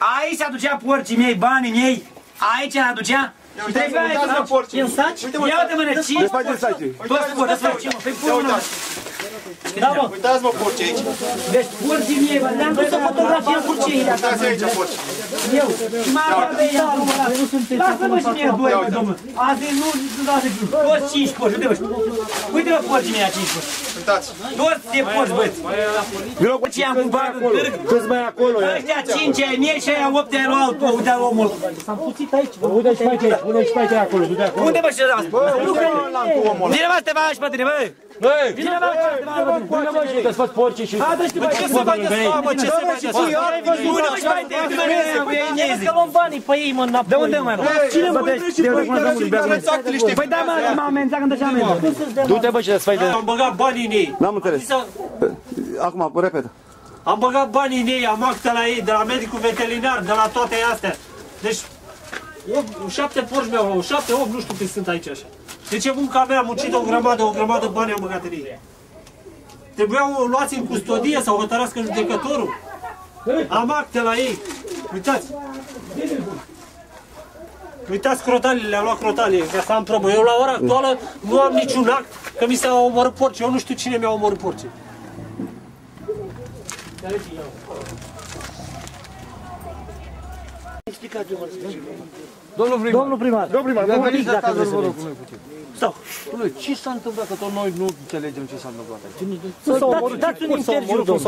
Aici se aducea porcii mei, banii mei. Aici se aducea. Trebuia să porci în saci. Ia uite-mă, 5. Toți porci, mă. Păi pune mă. Da, mă. Uitați-mă porci aici. Deci porcii mei, le-am dus să fotografia porcii. Uitați aici porci. Eu. Și mai avea de ea. Lasă-mă și mie doi, mă, domnul. Azi nu lasă fi. Toți 5 porci, uite-mă. Uite-mă porcii mei, 5 porci. Uitați. Toți se porci, băieți. Porcii am cumpărat în târg. Câți mai acolo? Ăștia 5 ai mie și aia 8 ai luat altul. Uite omul. S-am puțit aici. Uite și pe aici, pune și pe aici acolo, du-te acolo. Unde mă știu asta? Vine mă să te faci pe tine, băi! Vine mă să te faci pe tine! Pune mă și că-ți faci porci și... Ce se bage asta, mă? Ce se bage asta? Unde mă și pe tine? Vine mă să cu ei niezi! Că luăm banii pe ei, mă, înapoi! De unde mă? Cine mă bătești? Păi da, mă, m-a amenințat când așa amendă! Du-te, bă, și să-ți faci de... Am băgat banii în ei. N-am înțeles. Acum, repet. Am băgat banii în ei, am acte la ei, de la medicul veterinar, de la toate astea. Deci, 7 porci mi-au luat, 7, 8, nu știu cât sunt aici așa. Deci e munca mea, am muncit o grămadă bani am băgat în ei. Trebuiau luați în custodie sau hotărască judecătorul. Am acte la ei. Uitați. Uitați crotalile, le-am luat crotalile, ca să am probă. Eu la ora actuală nu am niciun act că mi s-au omorât porci. Eu nu știu cine mi-a omorât porci. Domnul primar. Stau. Ce s-a întâmplat? Că tot noi nu înțelegem ce s-a întâmplat aici. Dați un interviu.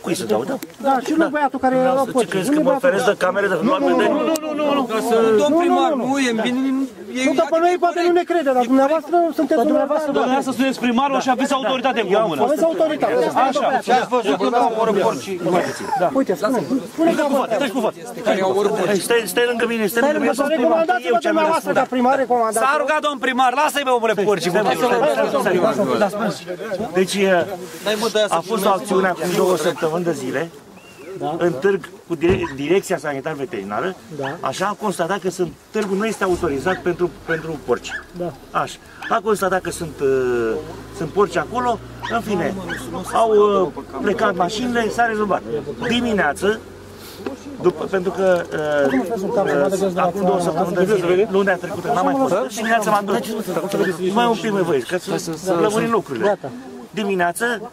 Cui să dau, da? Da, și nu băiatul care era la porci. Ce crezi că mă oferesc de camere de luat vedere? Nu, domn primar, nu e bine. Nu, dar pe noi poate nu ne crede, dar dumneavoastră sunteți Dumneavoastră sunteți primarul și aveți autoritate în comună. aveți autoritate. Așa. Și ați văzut că au omorât porci. Uite, spune-mi cu față. Stai cu față. Stai lângă mine, stai lângă mine. Recomandați-vă dumneavoastră ca primar, recomandați. S-a rugat domn primar, lasă-i mă omore porci. Deci a fost o acțiune acum 2 săptămâni de zile în târg cu Direcția Sanitar Veterinară. Așa a constatat că târgul nu este autorizat pentru porci. Așa. A constatat că sunt porci acolo, în fine, au plecat mașinile, s-a rezolvat. Dimineață, pentru că acum 2 săptămâni de zile, lunea trecută, n-am mai fost. Dimineața m-am dus. Mai un pic, mai voi, ca să lămurim lucrurile. Dimineață,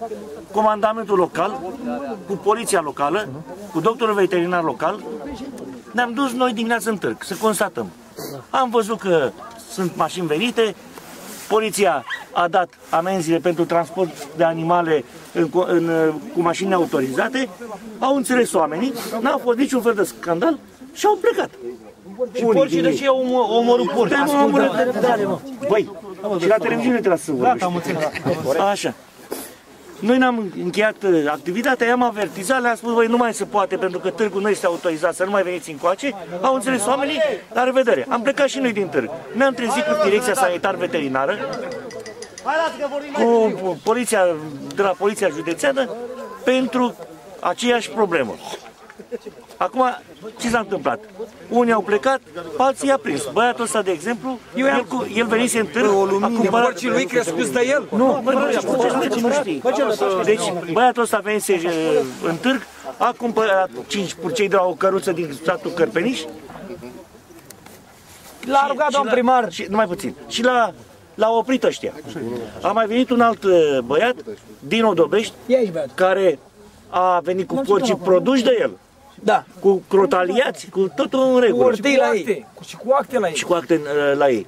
comandamentul local, cu poliția locală, cu doctorul veterinar local, ne-am dus noi dimineața în târg, să constatăm. Am văzut că sunt mașini venite, poliția a dat amenziile pentru transport de animale cu mașini neautorizate, au înțeles oamenii, n-a fost niciun fel de scandal și au plecat. Și porcii de ce au omorât porci? Băi, și la televiziune trebuie să vorbești. Așa. Noi ne-am încheiat activitatea, i-am avertizat, le-am spus, băi, nu mai se poate pentru că târgul nu este autorizat, să nu mai veniți încoace. Au înțeles oamenii, la revedere. Am plecat și noi din târg. Ne-am trezit cu Direcția Sanitar Veterinară, cu poliția, de la Poliția Județeană, pentru aceeași problemă. Acum, ce s-a întâmplat? Unii au plecat, alții i-a prins. Băiatul ăsta, de exemplu, el venise în târg, a cumpărat... Porcii lui crescuți de el? Nu, nu știi. Deci, băiatul ăsta venise în târg, a cumpărat 5 purcei de la o căruță din satul Cărpeniș. L-a rugat domn primar. Numai puțin. Și l-a oprit ăștia. A mai venit un alt băiat, din Odobești, care a venit cu porcii produși de el. Da. Cu crotaliați, cu totul în regulă. Cu ordei la ei. Și cu acte la ei. Și cu acte la ei.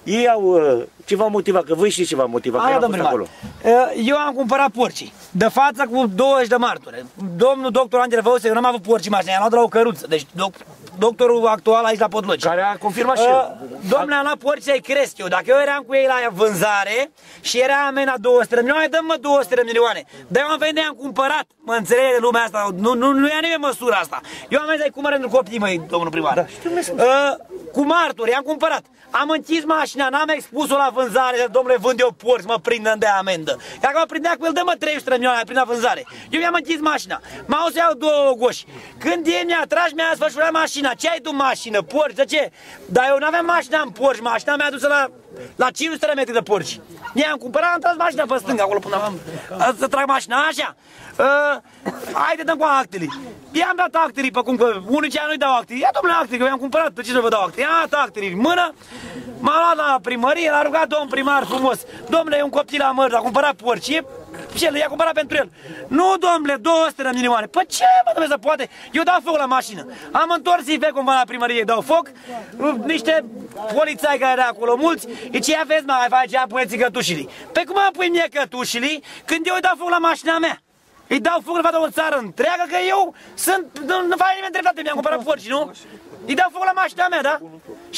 Ei au ceva motiva, că voi știți ceva motiva, că am fost acolo. Eu am cumpărat porcii, de față cu 20 de martori. Domnul doctor Angel Văuse, eu n-am avut porci mașini, i-am luat de la o căruță. Deci doctorul actual aici la Podlogi. Care a confirmat și el. Domnule, am luat porci să-i cresc eu. Dacă eu eram cu ei la vânzare și era amena 200 de milioane, dăm-mă 200 de milioane. Dar eu am venit, am cumpărat. Mă înțelege lumea asta, nu ia nimeni măsura asta. Eu am venit să-i cumpăr pentru copiii măi, domnul primar. Da, cu martori, am cumpărat. Am închis mașina, n-am expus-o la vânzare, domnule, vând eu porci, mă prindă de amendă. Dacă mă prindea cu el, dă-mă 300 de milioane, prin la vânzare. Eu mi-am închis mașina, m-au să iau 2 goși. Când ei mi-a tras, mi-a desfășurat mașina. Ce ai tu mașină? Porci, de ce? Dar eu n-aveam mașina în porci, mașina mi-a dus la la 500 de metri de porci. Mi-am cumpărat, am tras mașina pe stânga, acolo până am să trag mașina, așa. Haide, dăm cu actele. I-am dat actele, pe cum că unii ce nu-i dau actele. Ia, domnule, actele, că mi-am cumpărat, de ce să vă dau actele? Ia, dat actele în mână, m-am luat la primărie, l-a rugat domn primar frumos. Domnule, e un copil la măr, a cumpărat porci. Ce i-a cumpărat pentru el? Nu, domnule, 200 de milioane. Păi ce, mă, domnule, să poate? Eu dau foc la mașină. Am întors IV cumva la primărie, dau foc. Niște polițai care erau acolo mulți. Zice, ia vezi, mai face, apuieți cătușilii. Păi cum am pui mie cătușilii când eu îi dau foc la mașina mea? Îi dau foc la o țară întreagă că eu sunt, nu face nimeni dreptate, mi-am cumpărat porci, nu? Îi dau foc la mașina mea, da?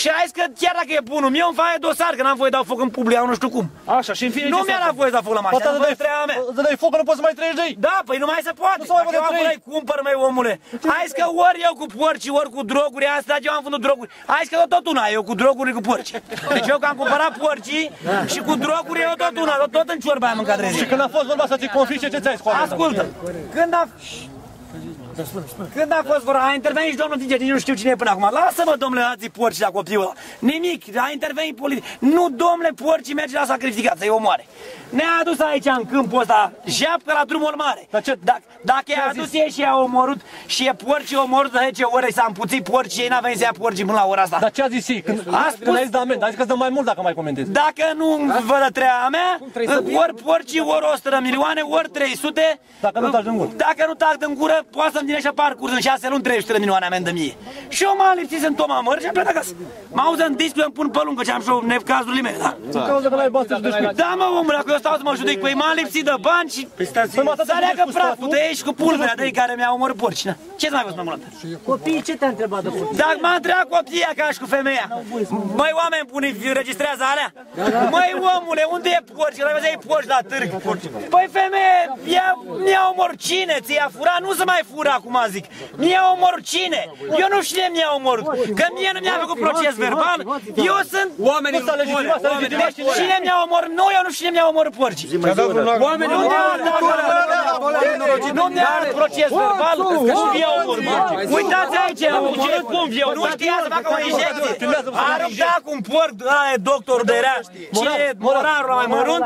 Și a zis că chiar dacă e bunul meu, îmi face dosar, că n-am voie dau foc în public, nu știu cum. Așa, și în fine nu mi-a dat voie să dau foc la mașina, nu treaba mea. Să dai foc, că nu poți să mai trăiești de aici. Da, păi nu mai se poate. Dacă eu am vrei, cumpăr, măi, omule. Hai că ori eu cu porci, ori cu droguri, asta eu am vândut droguri. Hai că tot una, eu cu droguri cu porci. Deci eu că am cumpărat porcii și cu droguri eu tot una, tot în ciorba am mâncat trezit. Și când a fost vorba să ți confisce, ce ți-ai scos? Ascultă, când a fost vorba, a intervenit și domnul Tige, nici nu știu cine e până acum. Lasă-mă, domnule, dați porci la copilul ăla. Nimic, a intervenit politic. Nu, domnule, porcii merge la sacrificat, să-i omoare. Ne-a adus aici în câmpul ăsta, japcă la drumul mare. Dacă i-a adus ei și i-a omorât și e porcii omorât de 10 ore, s-a împuțit porcii, ei n-a venit să ia porcii până la ora asta. Dar ce a zis ei? Când a zis de amendă, a zis că îți dă mai mult dacă mai comentezi. Dacă nu vă dă treaba mea, ori porcii, ori 100 de milioane, ori 300. Dacă nu taci din gură. Dacă nu tac din gură, poate să-mi dine și parcurs în 6 luni 300 de milioane amendă mie. Și eu m-am lipsit în Toma Măr și am plecat acasă. Mă auză în discu, îmi pun pe lungă ce am și eu necazurile mele, da? Da, mă, omule, dacă eu stau să mă judec, păi m-am lipsit de bani și să leagă praful de ei și cu pulberea de ei care mi-au omorât porci, na? Ce-ți mai fost mai mult? Copiii, ce te-a întrebat de porci? Dacă m-a întrebat copiii ca și cu femeia, măi, oameni buni, registrează alea? Măi, omule, unde e porci? Că la vezi porci la târg. Păi, femeie, mi-a omorât cine? Ți-a furat? Nu se mai fură acum, zic. Mi-a omorât cine? Eu nu știu mi-a omorât. Că mie nu mi-a făcut proces verbal. Eu sunt oamenii cine mi-a omorât? Nu, eu nu știu cine mi-a omorât porcii. Oamenii nu mi-a dat proces verbal. Mi-a omorât. Uitați aici, nu știa să facă o injecție. A ruptat cu un porc, ăla e doctorul de rea. Cine e morarul la mai mărunt?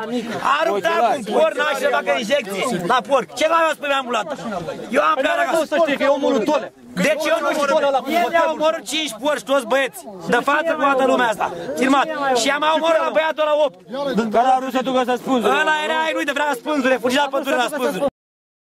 A ruptat cu un porc, n-a să facă injecție la porc. Ce mai o spui mi-am ambulat? Eu am plecat acasă. Să știi că e omul Tole. Deci eu nu știu, el mi-a omorât 5 porci, toți băieți, de față cu toată lumea asta, filmat. Și am omorât la băiatul la 8. Care a vrut să ducă să spânzure. Ăla era ai lui de vrea spânzure, fugit la pădure la spânzure.